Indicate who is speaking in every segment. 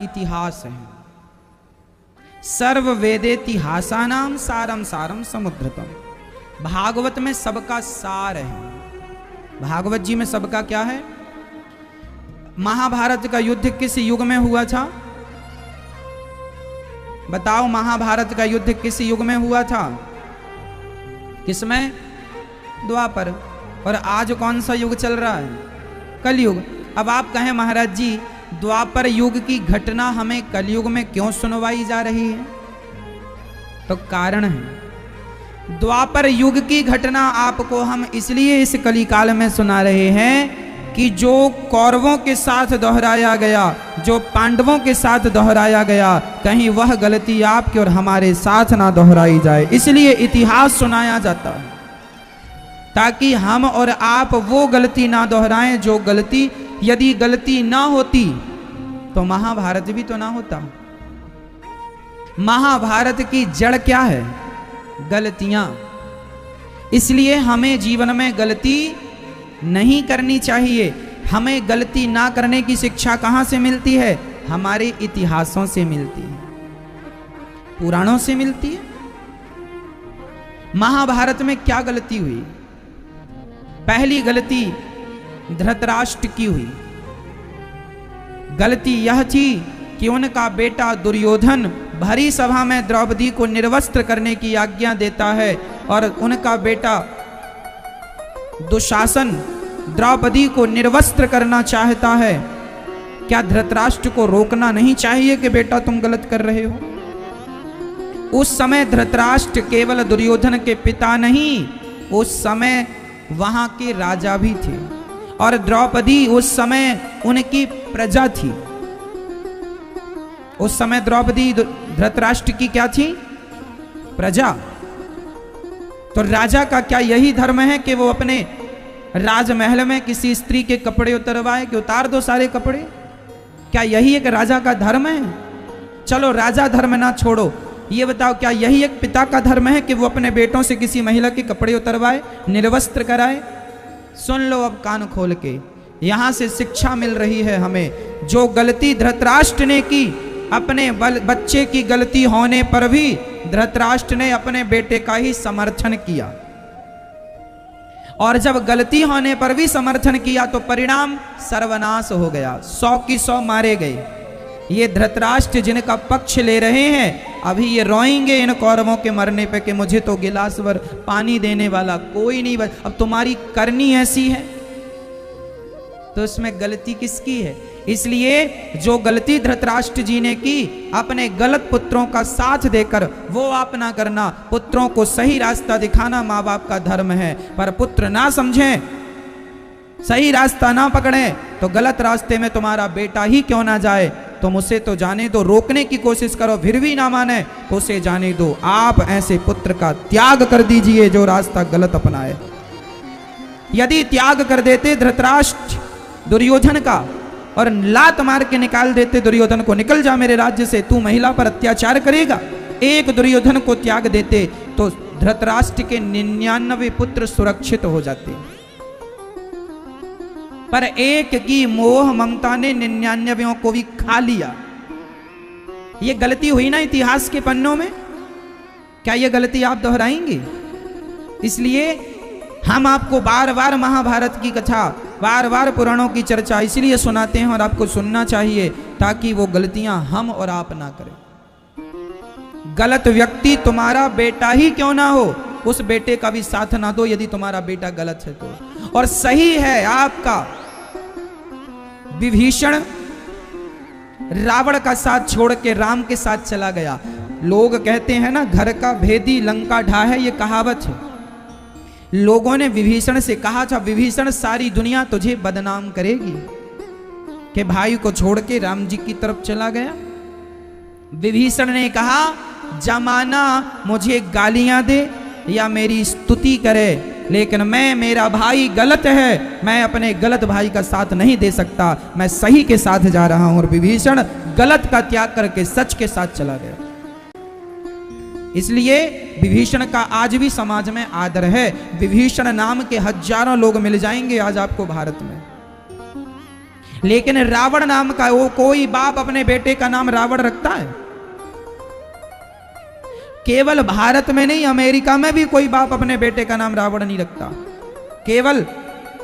Speaker 1: इतिहास है। सर्व वेदेतिहासानाम सारम सारम समुद्रतम। भागवत में सबका सार है। भागवत जी में सबका क्या है? महाभारत का युद्ध किस युग में हुआ था? बताओ, महाभारत का युद्ध किस युग में हुआ था? किसमें? द्वापर। और आज कौन सा युग चल रहा है? कलयुग। अब आप कहें महाराज जी द्वापर युग की घटना हमें कलयुग में क्यों सुनवाई जा रही है? तो कारण है, द्वापर युग की घटना आपको हम इसलिए इस कलिकाल में सुना रहे हैं कि जो कौरवों के साथ दोहराया गया, जो पांडवों के साथ दोहराया गया, कहीं वह गलती आपके और हमारे साथ ना दोहराई जाए, इसलिए इतिहास सुनाया जाता है, ताकि हम और आप वो गलती ना दोहराएं जो गलती, यदि गलती ना होती तो महाभारत भी तो ना होता। महाभारत की जड़ क्या है? गलतियां। इसलिए हमें जीवन में गलती नहीं करनी चाहिए। हमें गलती ना करने की शिक्षा कहां से मिलती है? हमारे इतिहासों से मिलती है, पुराणों से मिलती है। महाभारत में क्या गलती हुई? पहली गलती धृतराष्ट्र की हुई। गलती यह थी कि उनका बेटा दुर्योधन भरी सभा में द्रौपदी को निर्वस्त्र करने की आज्ञा देता है और उनका बेटा दुशासन द्रौपदी को निर्वस्त्र करना चाहता है। क्या धृतराष्ट्र को रोकना नहीं चाहिए कि बेटा तुम गलत कर रहे हो? उस समय धृतराष्ट्र केवल दुर्योधन के पिता नहीं, उस समय वहां के राजा भी थे और द्रौपदी उस समय उनकी प्रजा थी। उस समय द्रौपदी धृतराष्ट्र की क्या थी? प्रजा। तो राजा का क्या यही धर्म है कि वो अपने राजमहल में किसी स्त्री के कपड़े उतरवाए कि उतार दो सारे कपड़े? क्या यही एक राजा का धर्म है? चलो राजा धर्म ना छोड़ो, ये बताओ क्या यही एक पिता का धर्म है कि वो अपने बेटों से किसी महिला के कपड़े उतरवाए, निर्वस्त्र कराए? सुन लो अब कान खोल के, यहां से शिक्षा मिल रही है हमें। जो गलती धृतराष्ट्र ने की, अपने बच्चे की गलती होने पर भी धृतराष्ट्र ने अपने बेटे का ही समर्थन किया, और जब गलती होने पर भी समर्थन किया तो परिणाम सर्वनाश हो गया, 100 की 100 मारे गए। ये धृतराष्ट्र जिनका पक्ष ले रहे हैं, अभी ये रोएंगे इन कौरवों के मरने पे कि मुझे तो गिलास भर पानी देने वाला कोई नहीं, अब तुम्हारी करनी ऐसी है, तो इसमें गलती किसकी है? इसलिए जो गलती धृतराष्ट्र जी ने की, अपने गलत पुत्रों का साथ देकर वो आप ना करना। पुत्रों को सही रास्ता दिखाना माँ बाप का धर्म है, पर पुत्र ना समझें, सही रास्ता ना पकड़ें, तो गलत रास्ते में तुम्हारा बेटा ही क्यों ना जाए, तुम उसे तो जाने दो, रोकने की कोशिश करो, फिर भी ना माने तो उसे जाने दो। आप ऐसे पुत्र का त्याग कर दीजिए जो रास्ता गलत अपनाए। यदि त्याग कर देते धृतराष्ट्र दुर्योधन का और लात मार के निकाल देते दुर्योधन को, निकल जा मेरे राज्य से, तू महिला पर अत्याचार करेगा, एक दुर्योधन को त्याग देते तो धृतराष्ट्र के 99 पुत्र सुरक्षित हो जाते। पर एक की मोह ममता ने 99 को भी खा लिया। ये गलती हुई ना इतिहास के पन्नों में? क्या ये गलती आप दोहराएंगे? इसलिए हम आपको बार बार महाभारत की कथा, बार बार पुराणों की चर्चा इसलिए सुनाते हैं और आपको सुनना चाहिए, ताकि वो गलतियां हम और आप ना करें। गलत व्यक्ति तुम्हारा बेटा ही क्यों ना हो, उस बेटे का भी साथ ना दो यदि तुम्हारा बेटा गलत है तो। और सही है आपका, विभीषण रावण का साथ छोड़ के राम के साथ चला गया। लोग कहते हैं ना, घर का भेदी लंका ढा है, ये कहावत है। लोगों ने विभीषण से कहा था, विभीषण सारी दुनिया तुझे बदनाम करेगी कि भाई को छोड़ के राम जी की तरफ चला गया। विभीषण ने कहा, जमाना मुझे गालियां दे या मेरी स्तुति करे, लेकिन मेरा भाई गलत है, मैं अपने गलत भाई का साथ नहीं दे सकता, मैं सही के साथ जा रहा हूं। और विभीषण गलत का त्याग करके सच के साथ चला गया। इसलिए विभीषण का आज भी समाज में आदर है। विभीषण नाम के हजारों लोग मिल जाएंगे आज आपको भारत में। लेकिन रावण नाम का वो कोई बाप अपने बेटे का नाम रावण रखता है? केवल भारत में नहीं, अमेरिका में भी कोई बाप अपने बेटे का नाम रावण नहीं रखता।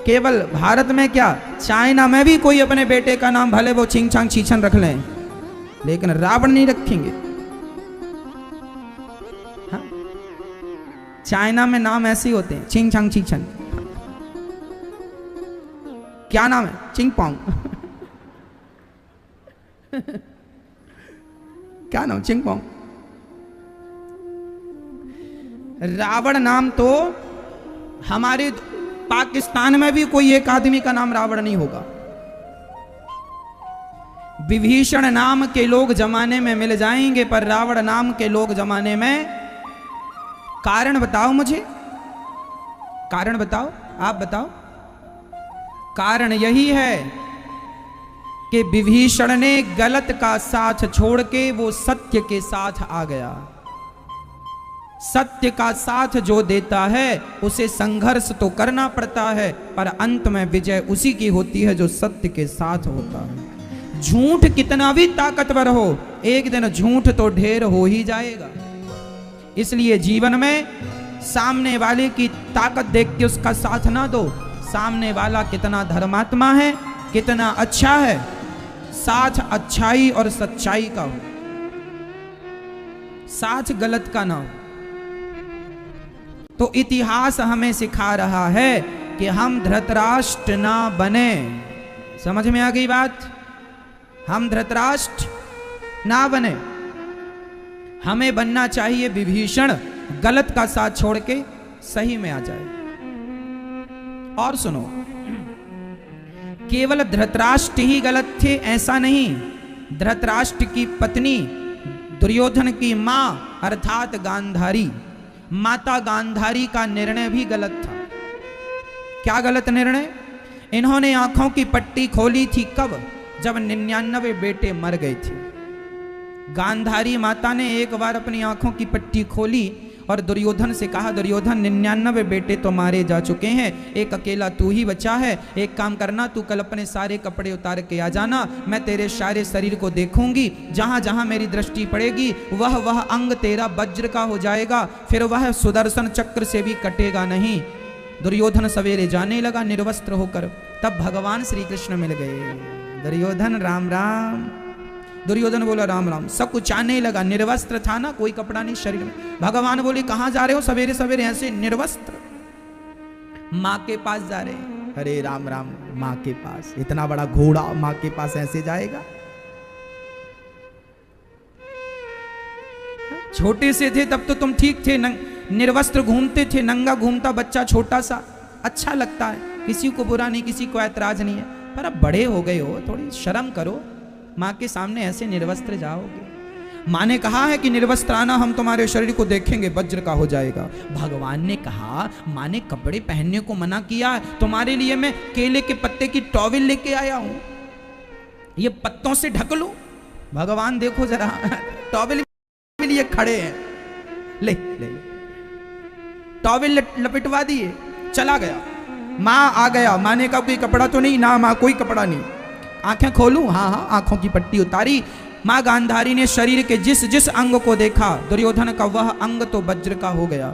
Speaker 1: केवल भारत में क्या, चाइना में भी कोई अपने बेटे का नाम भले वो छिंग छांग छीछन रख लें, लेकिन रावण नहीं रखेंगे। हाँ? चाइना में नाम ऐसे ही होते हैं, छिंग छांग छीछन। क्या नाम है? चिंग पोंग। क्या नाम? चिंग पोंग। रावण नाम तो हमारे पाकिस्तान में भी कोई एक आदमी का नाम रावण नहीं होगा। विभीषण नाम के लोग जमाने में मिल जाएंगे, पर रावण नाम के लोग जमाने में। कारण बताओ मुझे, कारण बताओ, आप बताओ। कारण यही है कि विभीषण ने गलत का साथ छोड़ के वो सत्य के साथ आ गया। सत्य का साथ जो देता है उसे संघर्ष तो करना पड़ता है, पर अंत में विजय उसी की होती है जो सत्य के साथ होता है। झूठ कितना भी ताकतवर हो, एक दिन झूठ तो ढेर हो ही जाएगा। इसलिए जीवन में सामने वाले की ताकत देख के उसका साथ ना दो। सामने वाला कितना धर्मात्मा है, कितना अच्छा है, साथ अच्छाई और सच्चाई का हो, साथ गलत का ना हो। तो इतिहास हमें सिखा रहा है कि हम धृतराष्ट्र ना बने। समझ में आ गई बात? हम धृतराष्ट्र ना बने, हमें बनना चाहिए विभीषण, गलत का साथ छोड़ के सही में आ जाए। और सुनो, केवल धृतराष्ट्र ही गलत थे ऐसा नहीं। धृतराष्ट्र की पत्नी दुर्योधन की मां अर्थात गांधारी, माता गांधारी का निर्णय भी गलत था। क्या गलत निर्णय? इन्होंने आंखों की पट्टी खोली थी कब? जब 99 बेटे मर गए थे। गांधारी माता ने एक बार अपनी आंखों की पट्टी खोली और दुर्योधन से कहा, दुर्योधन 99 बेटे तो मारे जा चुके हैं, एक अकेला तू ही बचा है। एक काम करना, तू कल अपने सारे कपड़े उतार के आ जाना, मैं तेरे सारे शरीर को देखूंगी, जहां जहां मेरी दृष्टि पड़ेगी वह वह अंग तेरा वज्र का हो जाएगा, फिर वह सुदर्शन चक्र से भी कटेगा नहीं। दुर्योधन सवेरे जाने लगा निर्वस्त्र होकर। तब भगवान श्री कृष्ण मिल गए। दुर्योधन राम राम। दुर्योधन बोला राम राम। सब कुछ आने लगा, निर्वस्त्र था ना, कोई कपड़ा नहीं शरीर में। भगवान बोले कहां जा रहे हो सवेरे सवेरे ऐसे निर्वस्त्र? माँ के पास जा रहे हैं। अरे राम राम, माँ के पास? इतना बड़ा घोड़ा माँ के पास ऐसे जाएगा? छोटे से थे तब तो तुम ठीक थे, निर्वस्त्र घूमते थे, नंगा घूमता बच्चा छोटा सा, अच्छा लगता है, किसी को बुरा नहीं, किसी को ऐतराज नहीं है। पर अब बड़े हो गए हो, थोड़ी शर्म करो, माँ के सामने ऐसे निर्वस्त्र जाओगे? माँ ने कहा है कि निर्वस्त्र आना, हम तुम्हारे शरीर को देखेंगे, वज्र का हो जाएगा। भगवान ने कहा, माँ ने कपड़े पहनने को मना किया है, तुम्हारे लिए मैं केले के पत्ते की टॉवेल लेके आया हूं, ये पत्तों से ढक लो। भगवान देखो जरा, टॉवेल के लिए खड़े हैं, ले ले टॉवेल लपेटवा दिए, चला गया। माँ आ गया, माँ ने कहा कोई कपड़ा तो नहीं? ना माँ कोई कपड़ा नहीं। आंखें खोलूं? हाँ हाँ, आंखों की पट्टी उतारी। माँ गांधारी ने शरीर के जिस जिस अंग को देखा, दुर्योधन का वह अंग तो वज्र का हो गया,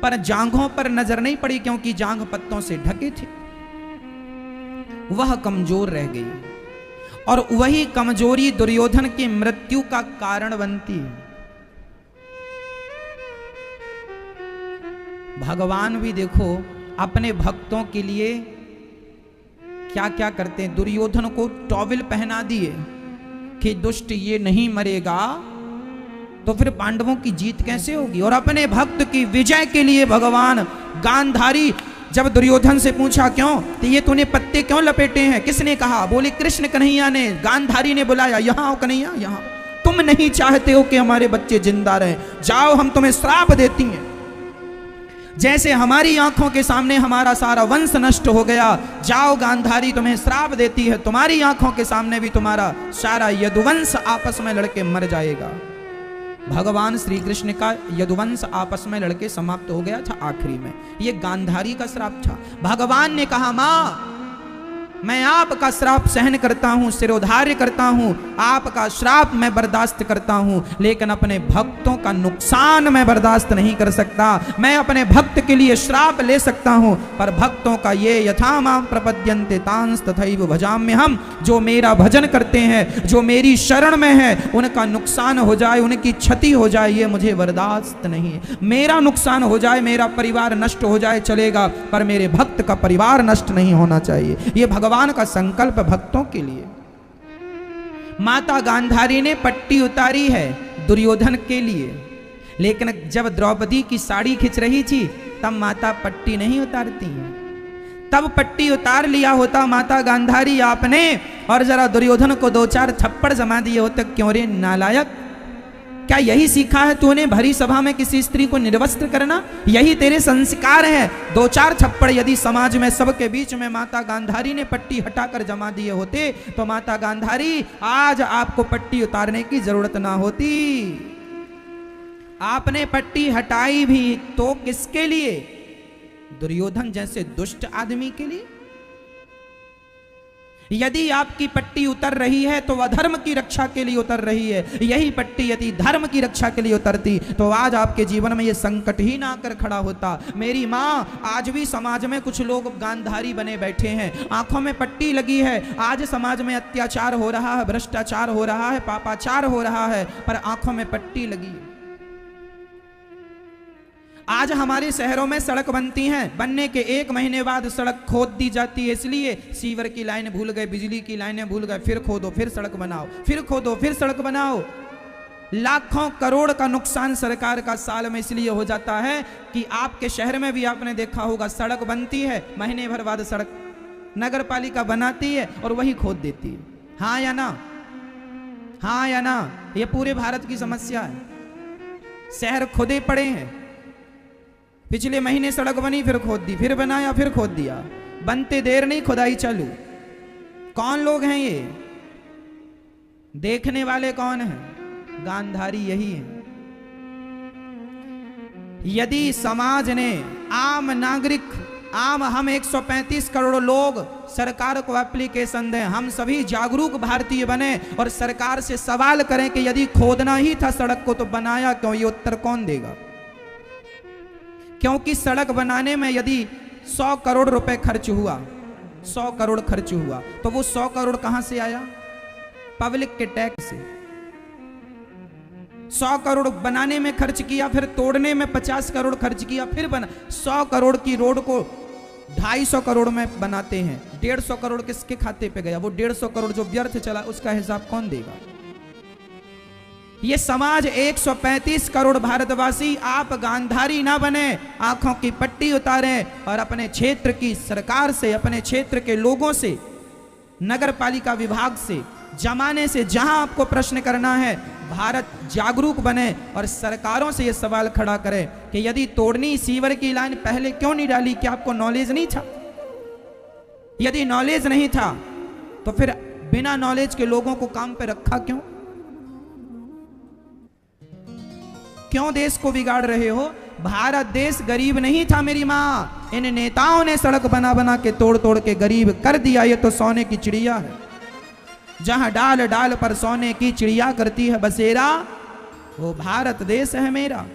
Speaker 1: पर जांघों पर नजर नहीं पड़ी, क्योंकि जांघ पत्तों से ढके थे, वह कमजोर रह गई। और वही कमजोरी दुर्योधन की मृत्यु का कारण बनती है। भगवान भी देखो अपने भक्तों के लिए क्या क्या करते हैं। दुर्योधन को टॉवेल पहना दिए कि दुष्ट ये नहीं मरेगा, तो फिर पांडवों की जीत कैसे होगी? और अपने भक्त की विजय के लिए भगवान गांधारी, जब दुर्योधन से पूछा क्यों, तो ये तूने पत्ते क्यों लपेटे हैं, किसने कहा? बोले कृष्ण कन्हैया ने। गांधारी ने बुलाया, यहां आओ कन्हैया, यहां। तुम नहीं चाहते हो कि हमारे बच्चे जिंदा रहे, जाओ हम तुम्हें श्राप देती हैं। जैसे हमारी आंखों के सामने हमारा सारा वंश नष्ट हो गया, जाओ गांधारी तुम्हें श्राप देती है, तुम्हारी आंखों के सामने भी तुम्हारा सारा यदुवंश आपस में लड़के मर जाएगा। भगवान श्री कृष्ण का यदुवंश आपस में लड़के समाप्त हो गया था आखिरी में, ये गांधारी का श्राप था। भगवान ने कहा मां मैं आपका श्राप सहन करता हूं, सिरोधार्य करता हूं, आपका श्राप मैं बर्दाश्त करता हूं, लेकिन अपने भक्तों का नुकसान मैं बर्दाश्त नहीं कर सकता। मैं अपने भक्त के लिए श्राप ले सकता हूं, पर भक्तों का ये यथा मां प्रपद्यन्ते तांस तथैव भजाम्यहम्, जो मेरा भजन करते हैं, जो मेरी शरण में है, उनका नुकसान हो जाए, उनकी क्षति हो जाए, ये मुझे बर्दाश्त नहीं है। मेरा नुकसान हो जाए, मेरा परिवार नष्ट हो जाए चलेगा, पर मेरे भक्त का परिवार नष्ट नहीं होना चाहिए। ये भगवान का संकल्प भक्तों के लिए। माता गांधारी ने पट्टी उतारी है दुर्योधन के लिए, लेकिन जब द्रौपदी की साड़ी खिंच रही थी तब माता पट्टी नहीं उतारती हैं। तब पट्टी उतार लिया होता माता गांधारी आपने, और जरा दुर्योधन को 2-4 थप्पड़ जमा दिए होते। क्यों रे नालायक, क्या यही सीखा है तूने भरी सभा में किसी स्त्री को निर्वस्त्र करना? यही तेरे संस्कार है? 2-4 थप्पड़ यदि समाज में सबके बीच में माता गांधारी ने पट्टी हटाकर जमा दिए होते तो माता गांधारी आज आपको पट्टी उतारने की जरूरत ना होती। आपने पट्टी हटाई भी तो किसके लिए? दुर्योधन जैसे दुष्ट आदमी के लिए। यदि आपकी पट्टी उतर रही है तो अधर्म की रक्षा के लिए उतर रही है। यही पट्टी यदि धर्म की रक्षा के लिए उतरती तो आज आपके जीवन में यह संकट ही ना कर खड़ा होता। मेरी माँ, आज भी समाज में कुछ लोग गांधारी बने बैठे हैं, आंखों में पट्टी लगी है। आज समाज में अत्याचार हो रहा है, भ्रष्टाचार हो रहा है, पापाचार हो रहा है, पर आंखों में पट्टी लगी है। आज हमारे शहरों में सड़क बनती हैं, बनने के 1 महीने बाद सड़क खोद दी जाती है, इसलिए सीवर की लाइन भूल गए, बिजली की लाइनें भूल गए, फिर खोदो फिर सड़क बनाओ, फिर खोदो फिर सड़क बनाओ। लाखों करोड़ का नुकसान सरकार का साल में इसलिए हो जाता है कि आपके शहर में भी आपने देखा होगा, सड़क बनती है, महीने भर बाद सड़क नगर पालिका बनाती है और वही खोद देती है। हाँ या ना? हाँ या ना? ये पूरे भारत की समस्या है। शहर खुदे पड़े हैं, पिछले महीने सड़क बनी, फिर खोद दी, फिर बनाया, फिर खोद दिया, बनते देर नहीं खुदाई चालू। कौन लोग हैं ये? देखने वाले कौन हैं? गांधारी यही है। यदि समाज ने, आम नागरिक, आम हम 135 करोड़ लोग सरकार को एप्लीकेशन दें, हम सभी जागरूक भारतीय बने और सरकार से सवाल करें कि यदि खोदना ही था सड़क को तो बनाया क्यों? ये उत्तर कौन देगा? क्योंकि सड़क बनाने में यदि 100 करोड़ रुपए खर्च हुआ, 100 करोड़ खर्च हुआ, तो वो 100 करोड़ कहां से आया? पब्लिक के टैक्स से। 100 करोड़ बनाने में खर्च किया, फिर तोड़ने में 50 करोड़ खर्च किया, फिर बना। 100 करोड़ की रोड को 250 करोड़ में बनाते हैं, 150 करोड़ किसके खाते पे गया? वो 150 करोड़ जो व्यर्थ चला उसका हिसाब कौन देगा? ये समाज 135 करोड़ भारतवासी आप गांधारी ना बने, आंखों की पट्टी उतारें और अपने क्षेत्र की सरकार से, अपने क्षेत्र के लोगों से, नगर पालिका विभाग से, जमाने से, जहां आपको प्रश्न करना है, भारत जागरूक बने और सरकारों से यह सवाल खड़ा करें कि यदि तोड़नी सीवर की लाइन पहले क्यों नहीं डाली? क्या आपको नॉलेज नहीं था? यदि नॉलेज नहीं था तो फिर बिना नॉलेज के लोगों को काम पे रखा क्यों? क्यों देश को बिगाड़ रहे हो? भारत देश गरीब नहीं था मेरी माँ, इन नेताओं ने सड़क बना बना के तोड़ तोड़ के गरीब कर दिया। ये तो सोने की चिड़िया है, जहां डाल डाल पर सोने की चिड़िया करती है बसेरा, वो भारत देश है मेरा।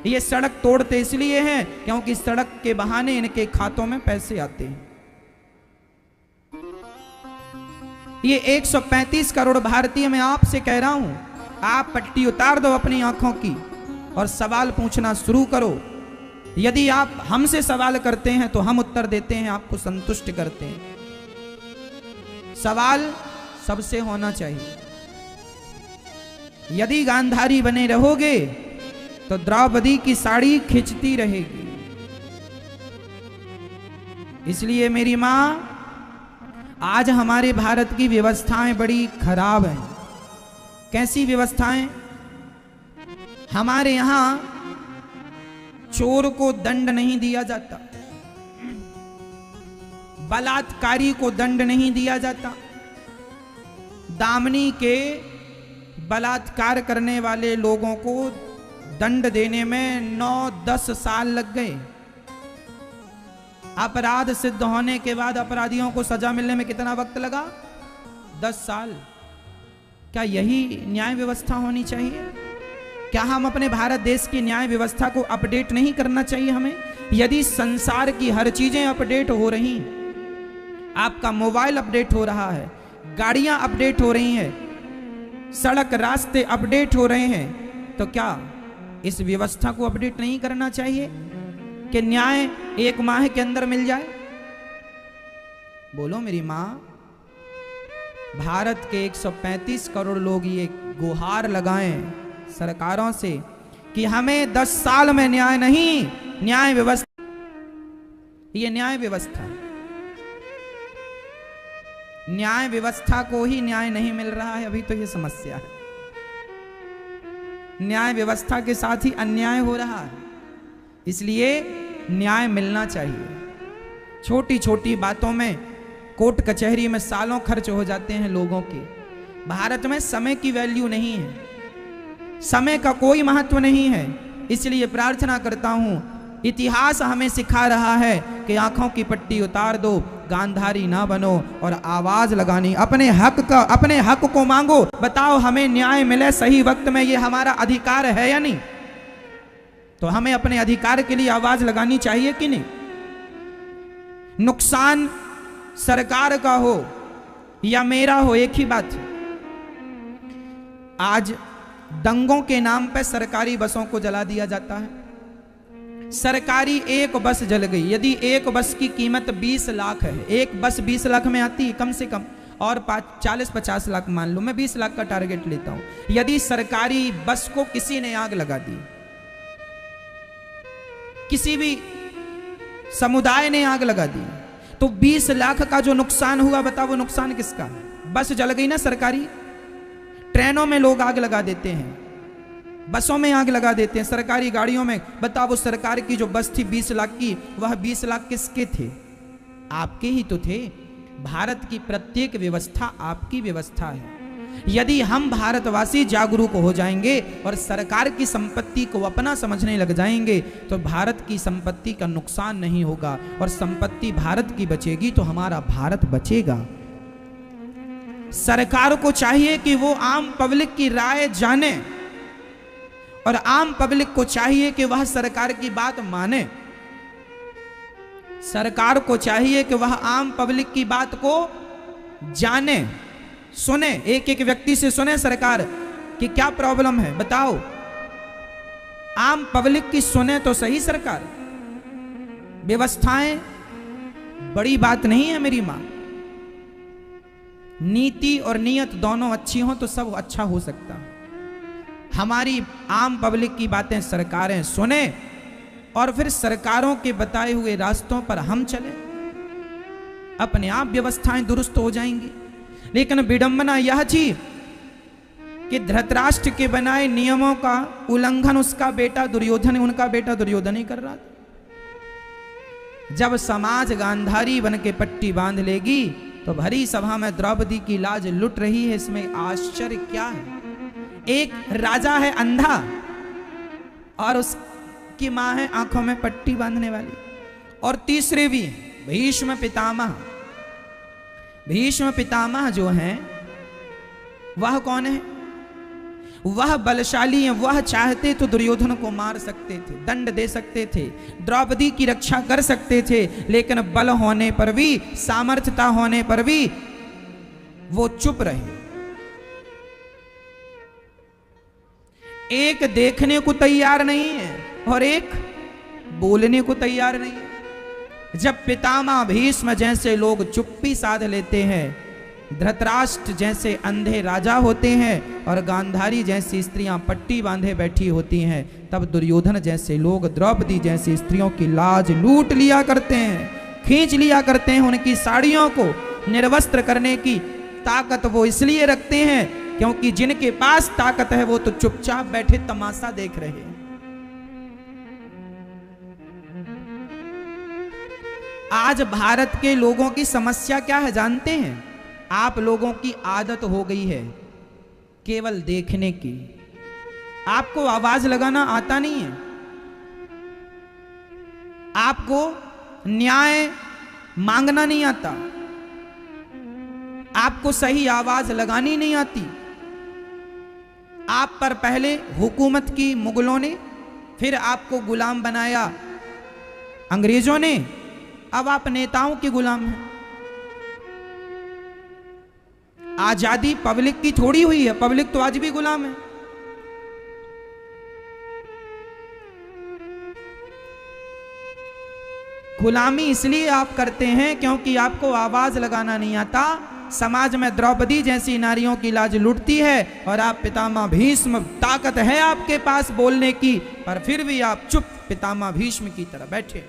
Speaker 1: ये सड़क तोड़ते इसलिए हैं क्योंकि सड़क के बहाने इनके खातों में पैसे आते हैं। ये 135 करोड़ भारतीय मैं आपसे कह रहा हूं, आप पट्टी उतार दो अपनी आंखों की और सवाल पूछना शुरू करो। यदि आप हमसे सवाल करते हैं तो हम उत्तर देते हैं, आपको संतुष्ट करते हैं। सवाल सबसे होना चाहिए। यदि गांधारी बने रहोगे तो द्रौपदी की साड़ी खिंचती रहेगी। इसलिए मेरी मां, आज हमारे भारत की व्यवस्थाएं बड़ी खराब हैं। कैसी व्यवस्थाएं? हमारे यहां चोर को दंड नहीं दिया जाता, बलात्कारी को दंड नहीं दिया जाता। दामनी के बलात्कार करने वाले लोगों को दंड देने में 9-10 साल लग गए। अपराध सिद्ध होने के बाद अपराधियों को सजा मिलने में कितना वक्त लगा? 10 साल। क्या यही न्याय व्यवस्था होनी चाहिए? क्या हम अपने भारत देश की न्याय व्यवस्था को अपडेट नहीं करना चाहिए हमें? यदि संसार की हर चीजें अपडेट हो रही, आपका मोबाइल अपडेट हो रहा है, गाड़ियां अपडेट हो रही हैं, सड़क रास्ते अपडेट हो रहे हैं, तो क्या इस व्यवस्था को अपडेट नहीं करना चाहिए कि न्याय 1 माह के अंदर मिल जाए? बोलो मेरी मां। भारत के 135 करोड़ लोग ये गुहार लगाएं सरकारों से कि हमें 10 साल में न्याय नहीं, न्याय व्यवस्था, ये न्याय व्यवस्था, न्याय व्यवस्था को ही न्याय नहीं मिल रहा है। अभी तो ये समस्या है, न्याय व्यवस्था के साथ ही अन्याय हो रहा है, इसलिए न्याय मिलना चाहिए। छोटी छोटी बातों में कोर्ट कचहरी में सालों खर्च हो जाते हैं लोगों के। भारत में समय की वैल्यू नहीं है, समय का कोई महत्व नहीं है। इसलिए प्रार्थना करता हूं, इतिहास हमें सिखा रहा है कि आंखों की पट्टी उतार दो, गांधारी ना बनो और आवाज लगानी, अपने हक को मांगो। बताओ हमें न्याय मिले सही वक्त में, ये हमारा अधिकार है या नहीं? तो हमें अपने अधिकार के लिए आवाज लगानी चाहिए कि नहीं? नुकसान सरकार का हो या मेरा हो, एक ही बात है। आज दंगों के नाम पर सरकारी बसों को जला दिया जाता है। सरकारी एक बस जल गई, यदि एक बस की कीमत 20 लाख है, एक बस 20 लाख में आती है कम से कम, और 40-50 लाख मान लो, मैं 20 लाख का टारगेट लेता हूं। यदि सरकारी बस को किसी ने आग लगा दी, किसी भी समुदाय ने आग लगा दी, तो 20 लाख का जो नुकसान हुआ, बताओ वो नुकसान किसका? बस जल गई ना सरकारी। ट्रेनों में लोग आग लगा देते हैं, बसों में आग लगा देते हैं, सरकारी गाड़ियों में। बताओ वो सरकार की जो बस थी 20 लाख की, वह 20 लाख किसके थे? आपके ही तो थे। भारत की प्रत्येक व्यवस्था आपकी व्यवस्था है। यदि हम भारतवासी जागरूक हो जाएंगे और सरकार की संपत्ति को अपना समझने लग जाएंगे, तो भारत की संपत्ति का नुकसान नहीं होगा और संपत्ति भारत की बचेगी तो हमारा भारत बचेगा। सरकार को चाहिए कि वो आम पब्लिक की राय जाने और आम पब्लिक को चाहिए कि वह सरकार की बात माने। सरकार को चाहिए कि वह आम पब्लिक की बात को जाने, सुने, एक एक व्यक्ति से सुने सरकार कि क्या प्रॉब्लम है, बताओ। आम पब्लिक की सुने तो सही सरकार। व्यवस्थाएं बड़ी बात नहीं है मेरी मां। नीति और नियत दोनों अच्छी हो तो सब अच्छा हो सकता है। हमारी आम पब्लिक की बातें सरकारें सुने और फिर सरकारों के बताए हुए रास्तों पर हम चले, अपने आप व्यवस्थाएं दुरुस्त हो जाएंगी। लेकिन विडंबना यह थी कि धृतराष्ट्र के बनाए नियमों का उल्लंघन उसका बेटा दुर्योधन, उनका बेटा दुर्योधन ही कर रहा था। जब समाज गांधारी बन के पट्टी बांध लेगी तो भरी सभा में द्रौपदी की लाज लुट रही है, इसमें आश्चर्य क्या है? एक राजा है अंधा और उसकी मां है आंखों में पट्टी बांधने वाली, और तीसरे भी भीष्म पितामह। भीष्म पितामह जो हैं वह कौन है? वह बलशाली हैं। वह चाहते तो दुर्योधन को मार सकते थे, दंड दे सकते थे, द्रौपदी की रक्षा कर सकते थे, लेकिन बल होने पर भी, सामर्थ्यता होने पर भी वो चुप रहे। एक देखने को तैयार नहीं है और एक बोलने को तैयार नहीं है। जब पितामह भीष्म जैसे लोग चुप्पी साध लेते हैं, धृतराष्ट्र जैसे अंधे राजा होते हैं और गांधारी जैसी स्त्रियां पट्टी बांधे बैठी होती हैं, तब दुर्योधन जैसे लोग द्रौपदी जैसी स्त्रियों की लाज लूट लिया करते हैं, खींच लिया करते हैं। उनकी साड़ियों को निर्वस्त्र करने की ताकत वो इसलिए रखते हैं क्योंकि जिनके पास ताकत है वो तो चुपचाप बैठे तमाशा देख रहे हैं। आज भारत के लोगों की समस्या क्या है जानते हैं? आप लोगों की आदत हो गई है केवल देखने की। आपको आवाज लगाना आता नहीं है, आपको न्याय मांगना नहीं आता, आपको सही आवाज लगानी नहीं आती। आप पर पहले हुकूमत की मुगलों ने, फिर आपको गुलाम बनाया अंग्रेजों ने, अब आप नेताओं के गुलाम हैं। आजादी पब्लिक की थोड़ी हुई है, पब्लिक तो आज भी गुलाम है। गुलामी इसलिए आप करते हैं क्योंकि आपको आवाज लगाना नहीं आता। समाज में द्रौपदी जैसी नारियों की लाज लुटती है और आप पितामह भीष्म, ताकत है आपके पास बोलने की, पर फिर भी आप चुप पितामह भीष्म की तरह बैठे।